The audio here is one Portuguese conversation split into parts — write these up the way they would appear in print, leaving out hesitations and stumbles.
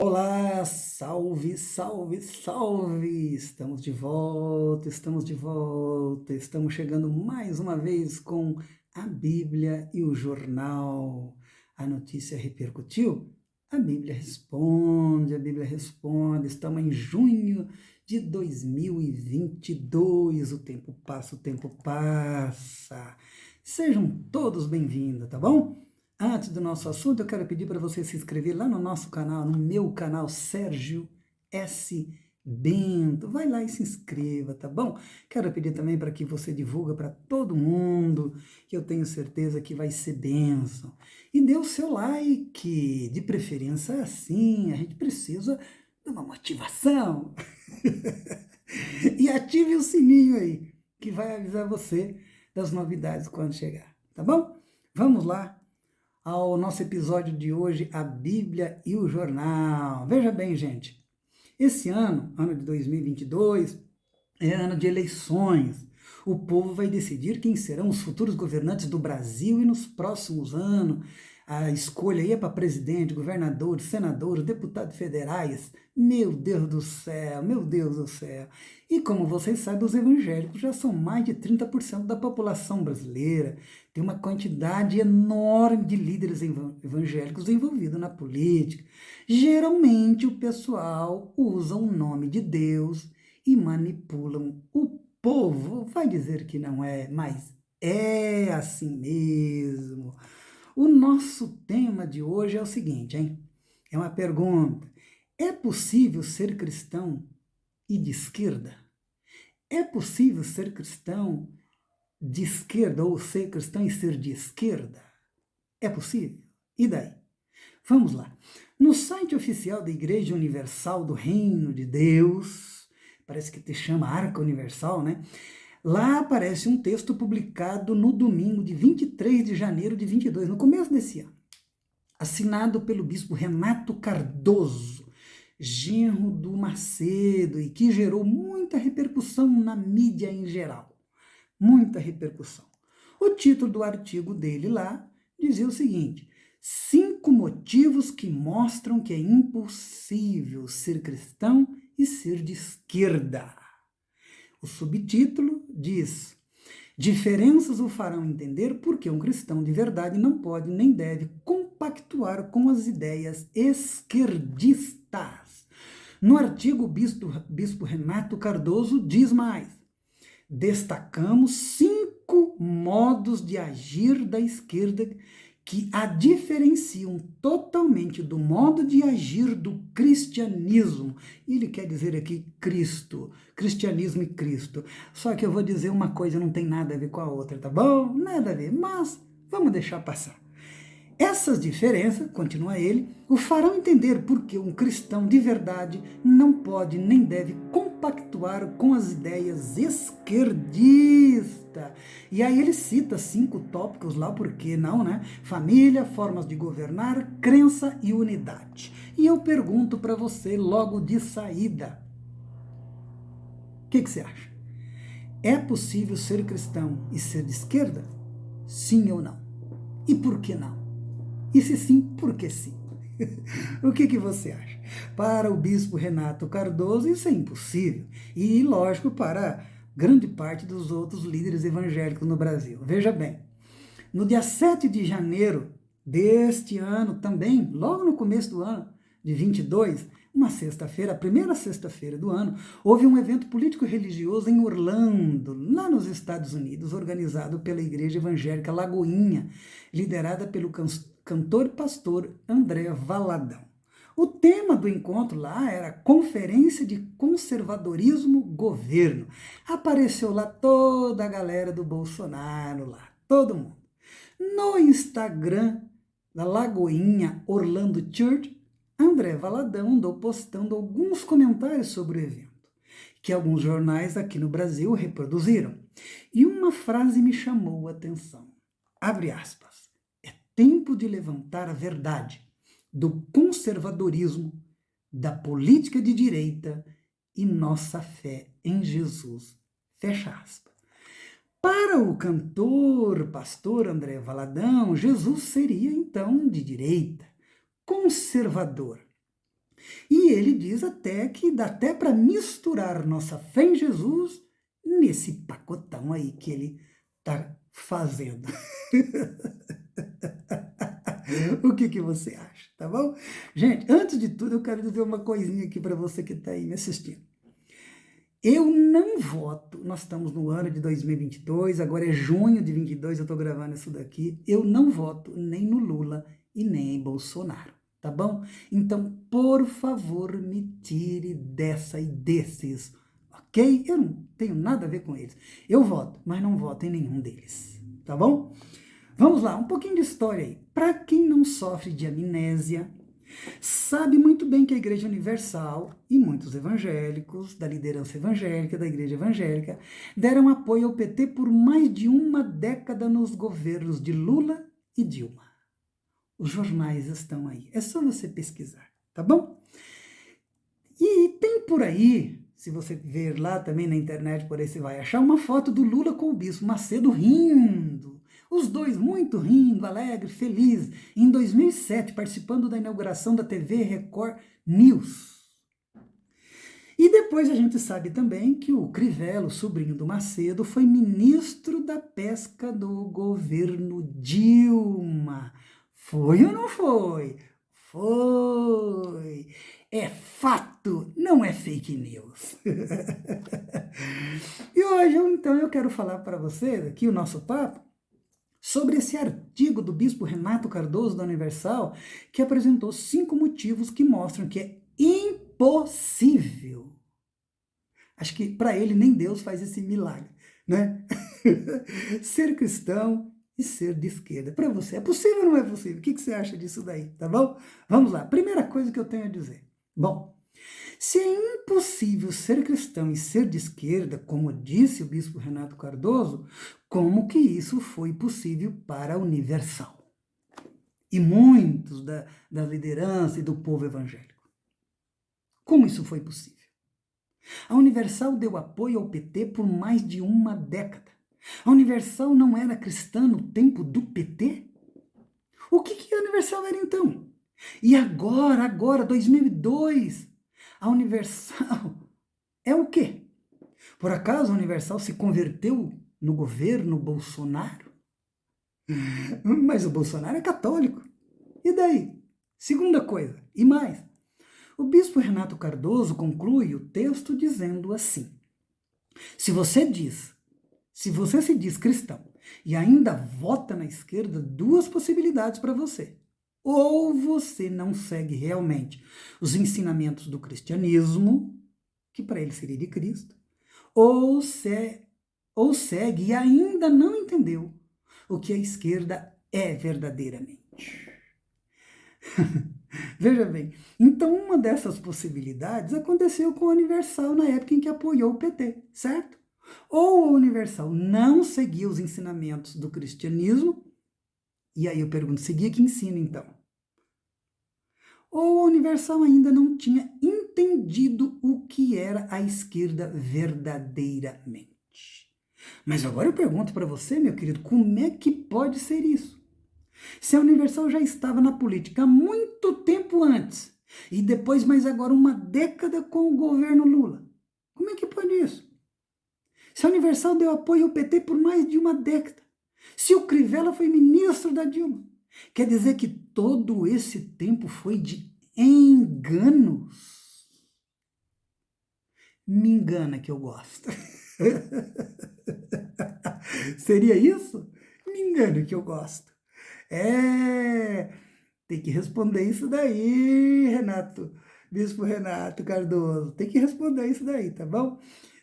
Olá, salve, salve, salve! Estamos de volta, estamos de volta, estamos chegando mais uma vez com a Bíblia e o jornal. A notícia repercutiu? A Bíblia responde. Estamos em junho de 2022. O tempo passa, o tempo passa. Sejam todos bem-vindos, tá bom? Antes do nosso assunto, eu quero pedir para você se inscrever lá no nosso canal, no meu canal Sérgio S. Bento. Vai lá e se inscreva, tá bom? Quero pedir também para que você divulgue para todo mundo, que eu tenho certeza que vai ser bênção. E dê o seu like, de preferência assim, a gente precisa de uma motivação. E ative o sininho aí, que vai avisar você das novidades quando chegar, tá bom? Vamos lá ao nosso episódio de hoje, a Bíblia e o Jornal. Veja bem, gente, esse ano, ano de 2022, é ano de eleições. O povo vai decidir quem serão os futuros governantes do Brasil e nos próximos anos. A escolha aí é para presidente, governadores, senadores, deputados federais. Meu Deus do céu, meu Deus do céu. E como vocês sabem, os evangélicos já são mais de 30% da população brasileira. Tem uma quantidade enorme de líderes evangélicos envolvidos na política. Geralmente o pessoal usa o nome de Deus e manipulam o povo. Vai dizer que não é, mas é assim mesmo. O nosso tema de hoje é o seguinte, hein? É uma pergunta. É possível ser cristão e de esquerda? É possível ser cristão de esquerda ou ser cristão e ser de esquerda? É possível? E daí? Vamos lá. No site oficial da Igreja Universal do Reino de Deus, parece que te chama Arca Universal, né? Lá aparece um texto publicado no domingo de 23 de janeiro de 22, no começo desse ano, assinado pelo bispo Renato Cardoso, genro do Macedo, e que gerou muita repercussão na mídia em geral. Muita repercussão. O título do artigo dele lá dizia o seguinte: 5 motivos que mostram que é impossível ser cristão e ser de esquerda. O subtítulo diz: diferenças o farão entender porque um cristão de verdade não pode nem deve compactuar com as ideias esquerdistas. No artigo, o bispo Renato Cardoso diz mais: destacamos 5 modos de agir da esquerda que a diferenciam totalmente do modo de agir do cristianismo. Ele quer dizer aqui Cristo, cristianismo e Cristo. Só que eu vou dizer uma coisa, não tem nada a ver com a outra, tá bom? Nada a ver, mas vamos deixar passar. Essas diferenças, continua ele, o farão entender porque um cristão de verdade não pode nem deve compactuar com as ideias esquerdistas. E aí ele cita 5 tópicos lá, por que não, né? Família, formas de governar, crença e unidade. E eu pergunto para você logo de saída, o que você acha? É possível ser cristão e ser de esquerda? Sim ou não? E por que não? E se sim, por que sim? O que você acha? Para o bispo Renato Cardoso, isso é impossível. E, lógico, para grande parte dos outros líderes evangélicos no Brasil. Veja bem, no dia 7 de janeiro deste ano também, logo no começo do ano de 22, uma sexta-feira, a primeira sexta-feira do ano, houve um evento político-religioso em Orlando, lá nos Estados Unidos, organizado pela Igreja Evangélica Lagoinha, liderada pelo cantor e pastor André Valadão. O tema do encontro lá era Conferência de Conservadorismo Governo. Apareceu lá toda a galera do Bolsonaro lá, todo mundo. No Instagram da Lagoinha Orlando Church, André Valadão andou postando alguns comentários sobre o evento, que alguns jornais aqui no Brasil reproduziram. E uma frase me chamou a atenção. Abre aspas. É tempo de levantar a verdade do conservadorismo, da política de direita e nossa fé em Jesus. Fecha aspas. Para o cantor, pastor André Valadão, Jesus seria então de direita, conservador. E ele diz até que dá até para misturar nossa fé em Jesus nesse pacotão aí que ele está fazendo. O que você acha, tá bom? Gente, antes de tudo, eu quero dizer uma coisinha aqui para você que está aí me assistindo. Eu não voto, nós estamos no ano de 2022, agora é junho de 22, eu estou gravando isso daqui, eu não voto nem no Lula e nem em Bolsonaro, tá bom? Então, por favor, me tire dessa e desses, ok? Eu não tenho nada a ver com eles. Eu voto, mas não voto em nenhum deles, tá bom? Vamos lá, um pouquinho de história aí. Para quem não sofre de amnésia, sabe muito bem que a Igreja Universal e muitos evangélicos, da liderança evangélica, da Igreja Evangélica, deram apoio ao PT por mais de uma década nos governos de Lula e Dilma. Os jornais estão aí, é só você pesquisar, tá bom? E tem por aí, se você ver lá também na internet, por aí você vai achar uma foto do Lula com o Bispo Macedo rindo. Os dois muito rindo, alegre, feliz, em 2007, participando da inauguração da TV Record News. E depois a gente sabe também que o Crivella, sobrinho do Macedo, foi ministro da Pesca do governo Dilma. Foi ou não foi? Foi! É fato, não é fake news. E hoje, então, eu quero falar para vocês aqui o nosso papo sobre esse artigo do bispo Renato Cardoso da Universal, que apresentou 5 motivos que mostram que é impossível. Acho que para ele nem Deus faz esse milagre, né? Ser cristão e ser de esquerda. Para você, é possível ou não é possível? O que você acha disso daí, tá bom? Vamos lá, primeira coisa que eu tenho a dizer. Bom, se é impossível ser cristão e ser de esquerda, como disse o bispo Renato Cardoso, como que isso foi possível para a Universal? E muitos da liderança e do povo evangélico. Como isso foi possível? A Universal deu apoio ao PT por mais de uma década. A Universal não era cristã no tempo do PT? O que a Universal era então? E agora, 2002, a Universal é o quê? Por acaso a Universal se converteu no governo Bolsonaro? Mas o Bolsonaro é católico. E daí? Segunda coisa, e mais. O bispo Renato Cardoso conclui o texto dizendo assim: se você se diz cristão e ainda vota na esquerda, 2 possibilidades para você. Ou você não segue realmente os ensinamentos do cristianismo, que para ele seria de Cristo, ou segue e ainda não entendeu o que a esquerda é verdadeiramente. Veja bem, então uma dessas possibilidades aconteceu com a Universal na época em que apoiou o PT, certo? Ou a Universal não seguia os ensinamentos do cristianismo, e aí eu pergunto, seguia que ensino então? Ou a Universal ainda não tinha entendido o que era a esquerda verdadeiramente. Mas agora eu pergunto para você, meu querido, como é que pode ser isso? Se a Universal já estava na política há muito tempo antes, e depois mais agora uma década com o governo Lula, como é que pode isso? Se a Universal deu apoio ao PT por mais de uma década, se o Crivella foi ministro da Dilma, quer dizer que todo esse tempo foi de enganos? Me engana que eu gosto. Seria isso? Me engana que eu gosto. Tem que responder isso daí, Renato. Bispo Renato Cardoso. Tem que responder isso daí, tá bom?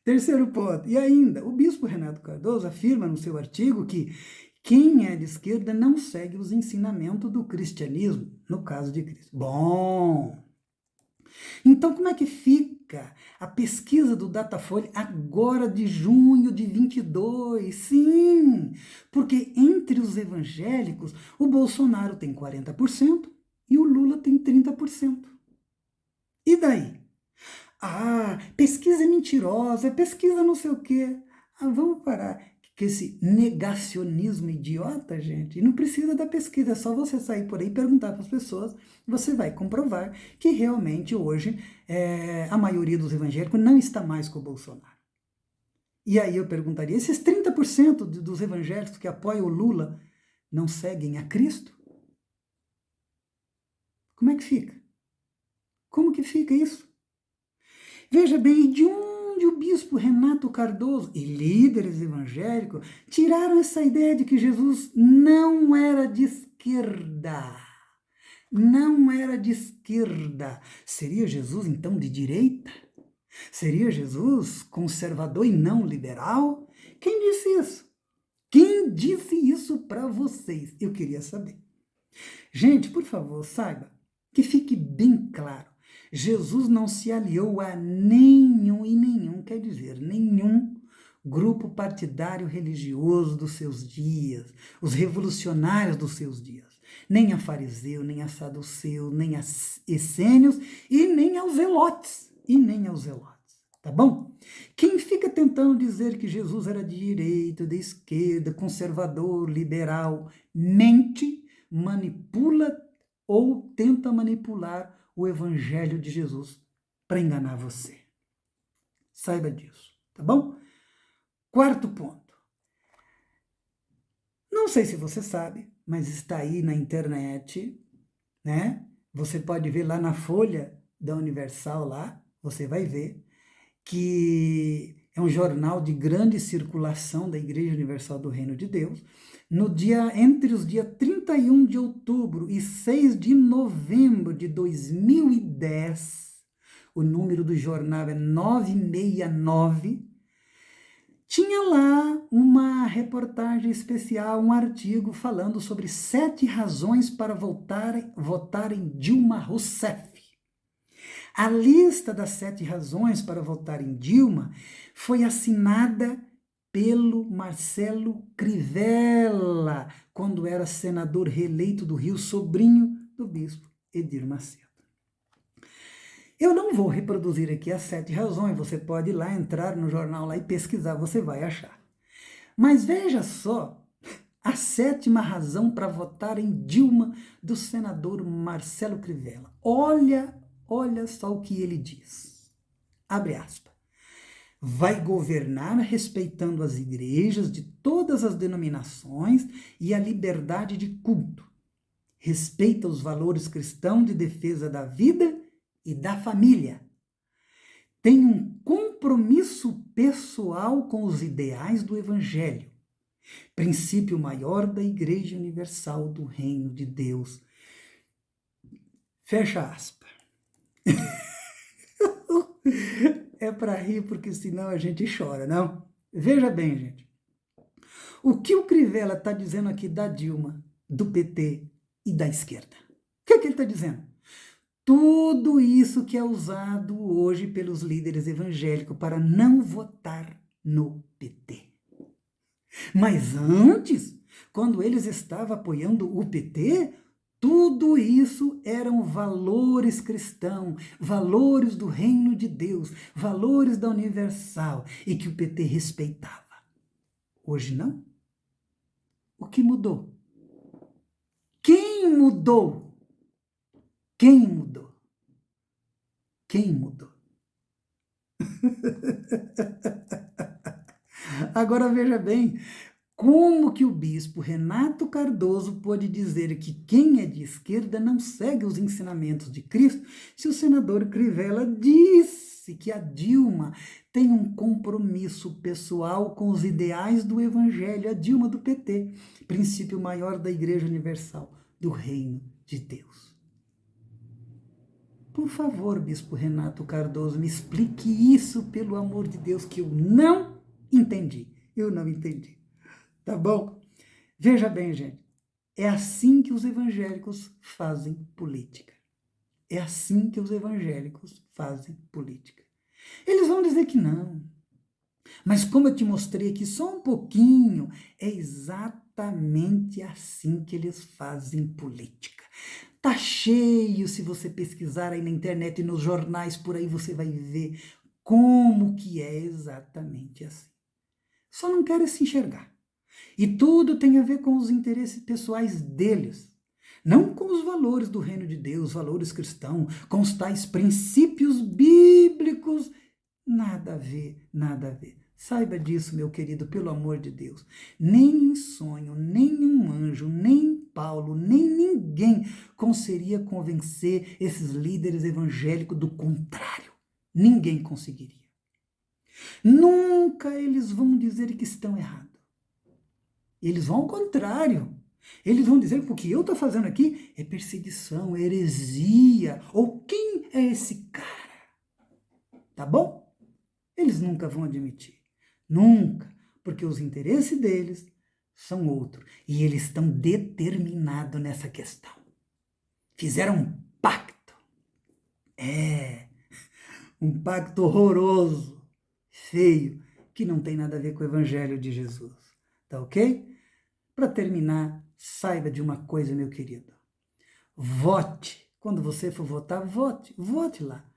Terceiro ponto. E ainda, o bispo Renato Cardoso afirma no seu artigo que quem é de esquerda não segue os ensinamentos do cristianismo, no caso de Cristo. Bom, então como é que fica a pesquisa do Datafolha agora de junho de 22? Sim, porque entre os evangélicos, o Bolsonaro tem 40% e o Lula tem 30%. E daí? Ah, pesquisa é mentirosa, pesquisa não sei o quê. Ah, vamos parar. que esse negacionismo idiota, gente, e não precisa da pesquisa, é só você sair por aí e perguntar para as pessoas, você vai comprovar que realmente hoje a maioria dos evangélicos não está mais com o Bolsonaro. E aí eu perguntaria, esses 30% dos evangélicos que apoiam o Lula não seguem a Cristo? Como é que fica? Como que fica isso? Veja bem, de onde o bispo Renato Cardoso e líderes evangélicos tiraram essa ideia de que Jesus não era de esquerda? Não era de esquerda. Seria Jesus, então, de direita? Seria Jesus conservador e não liberal? Quem disse isso? Quem disse isso para vocês? Eu queria saber. Gente, por favor, saiba que fique bem claro. Jesus não se aliou a nenhum quer dizer, nenhum grupo partidário religioso dos seus dias, os revolucionários dos seus dias. Nem a fariseu, nem a saduceu, nem a essênios e nem aos zelotes. Tá bom? Quem fica tentando dizer que Jesus era de direita, de esquerda, conservador, liberal, mente, manipula ou tenta manipular o evangelho de Jesus para enganar você. Saiba disso, tá bom? Quarto ponto. Não sei se você sabe, mas está aí na internet, né? Você pode ver lá na Folha da Universal, lá, você vai ver que é um jornal de grande circulação da Igreja Universal do Reino de Deus, entre os dias 31 de outubro e 6 de novembro de 2010, o número do jornal é 969, tinha lá uma reportagem especial, um artigo falando sobre 7 razões para votar em Dilma Rousseff. A lista das 7 razões para votar em Dilma foi assinada pelo Marcelo Crivella, quando era senador reeleito do Rio, sobrinho do bispo Edir Macedo. Eu não vou reproduzir aqui as 7 razões, você pode ir lá, entrar no jornal lá e pesquisar, você vai achar. Mas veja só a 7ª razão para votar em Dilma, do senador Marcelo Crivella. Olha só o que ele diz. Abre aspas. Vai governar respeitando as igrejas de todas as denominações e a liberdade de culto. Respeita os valores cristãos de defesa da vida e da família. Tem um compromisso pessoal com os ideais do Evangelho. Princípio maior da Igreja Universal do Reino de Deus. Fecha aspas. É para rir, porque senão a gente chora, não? Veja bem, gente. O que o Crivella está dizendo aqui da Dilma, do PT e da esquerda? O que ele está dizendo? Tudo isso que é usado hoje pelos líderes evangélicos para não votar no PT. Mas antes, quando eles estavam apoiando o PT, tudo isso eram valores cristãos, valores do reino de Deus, valores da Universal, e que o PT respeitava. Hoje não? O que mudou? Quem mudou? Quem mudou? Quem mudou? Agora veja bem, como que o bispo Renato Cardoso pode dizer que quem é de esquerda não segue os ensinamentos de Cristo, se o senador Crivella disse que a Dilma tem um compromisso pessoal com os ideais do Evangelho, a Dilma do PT, princípio maior da Igreja Universal, do Reino de Deus. Por favor, bispo Renato Cardoso, me explique isso, pelo amor de Deus, que eu não entendi. Eu não entendi. Tá bom? Veja bem, gente. É assim que os evangélicos fazem política. É assim que os evangélicos fazem política. Eles vão dizer que não. Mas como eu te mostrei aqui só um pouquinho, é exatamente assim que eles fazem política. Tá cheio, se você pesquisar aí na internet e nos jornais por aí, você vai ver como que é exatamente assim. só não querem se enxergar. E tudo tem a ver com os interesses pessoais deles, não com os valores do reino de Deus, valores cristãos, com os tais princípios bíblicos. Nada a ver, nada a ver. Saiba disso, meu querido, pelo amor de Deus. Nem em sonho, nem um anjo, nem Paulo, nem ninguém conseguiria convencer esses líderes evangélicos do contrário. Ninguém conseguiria. Nunca eles vão dizer que estão errados. Eles vão ao contrário. Eles vão dizer que o que eu estou fazendo aqui é perseguição, é heresia. Ou quem é esse cara? Tá bom? Eles nunca vão admitir. Nunca. Porque os interesses deles são outros. E eles estão determinados nessa questão. Fizeram um pacto. Um pacto horroroso, feio, que não tem nada a ver com o Evangelho de Jesus. Tá ok? Para terminar, saiba de uma coisa, meu querido. Vote. Quando você for votar, vote. Vote lá.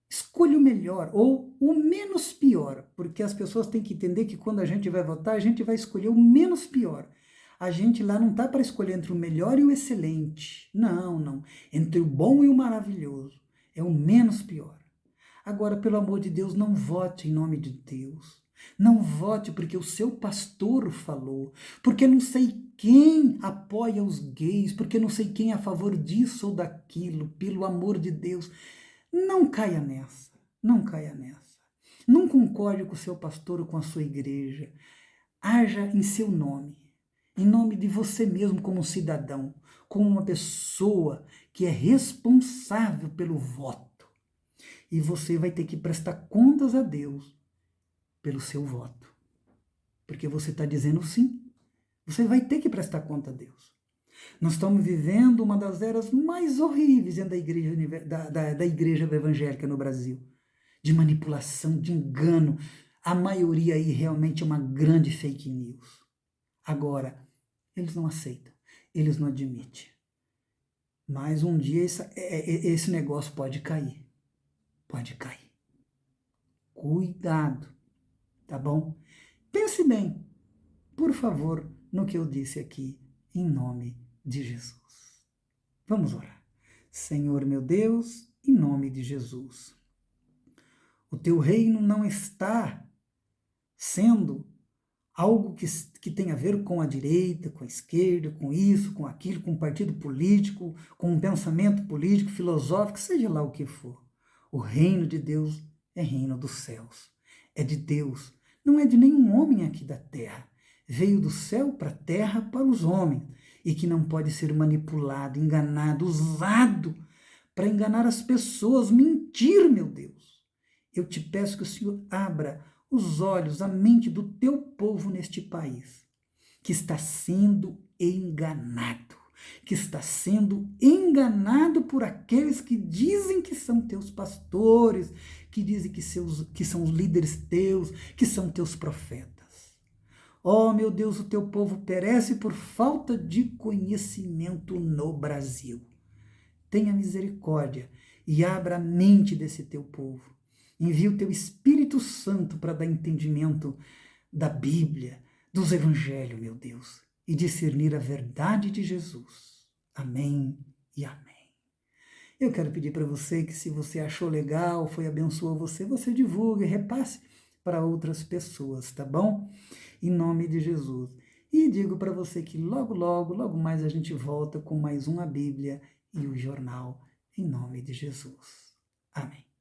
Escolha o melhor ou o menos pior, porque as pessoas têm que entender que quando a gente vai votar, a gente vai escolher o menos pior. A gente lá não está para escolher entre o melhor e o excelente. Não, não. Entre o bom e o maravilhoso. É o menos pior. Agora, pelo amor de Deus, não vote em nome de Deus. Não vote porque o seu pastor falou, porque não sei quem apoia os gays, porque não sei quem é a favor disso ou daquilo, pelo amor de Deus. Não caia nessa, não caia nessa. Não concorde com o seu pastor ou com a sua igreja. Haja em seu nome, em nome de você mesmo como cidadão, como uma pessoa que é responsável pelo voto. E você vai ter que prestar contas a Deus pelo seu voto. Porque você está dizendo sim. Você vai ter que prestar conta a Deus. Nós estamos vivendo uma das eras mais horríveis da igreja evangélica no Brasil. De manipulação, de engano. A maioria aí realmente é uma grande fake news. Agora, eles não aceitam. Eles não admitem. Mas um dia esse negócio pode cair. Pode cair. Cuidado. Tá bom? Pense bem, por favor, no que eu disse aqui, em nome de Jesus. Vamos orar. Senhor meu Deus, em nome de Jesus. O teu reino não está sendo algo que tem a ver com a direita, com a esquerda, com isso, com aquilo, com um partido político, com um pensamento político, filosófico, seja lá o que for. O reino de Deus é reino dos céus. É de Deus. Não é de nenhum homem aqui da terra. Veio do céu para a terra para os homens. E que não pode ser manipulado, enganado, usado para enganar as pessoas, mentir, meu Deus. Eu te peço que o Senhor abra os olhos, a mente do teu povo neste país, que está sendo enganado. Que está sendo enganado por aqueles que dizem que são teus pastores, que dizem que são os líderes teus, que são teus profetas. Oh, meu Deus, o teu povo perece por falta de conhecimento no Brasil. Tenha misericórdia e abra a mente desse teu povo. Envia o teu Espírito Santo para dar entendimento da Bíblia, dos Evangelhos, meu Deus, e discernir a verdade de Jesus. Amém e amém. Eu quero pedir para você que, se você achou legal, foi abençoou você, você divulgue, repasse para outras pessoas, tá bom? Em nome de Jesus. E digo para você que logo mais a gente volta com mais uma Bíblia e o jornal, em nome de Jesus. Amém.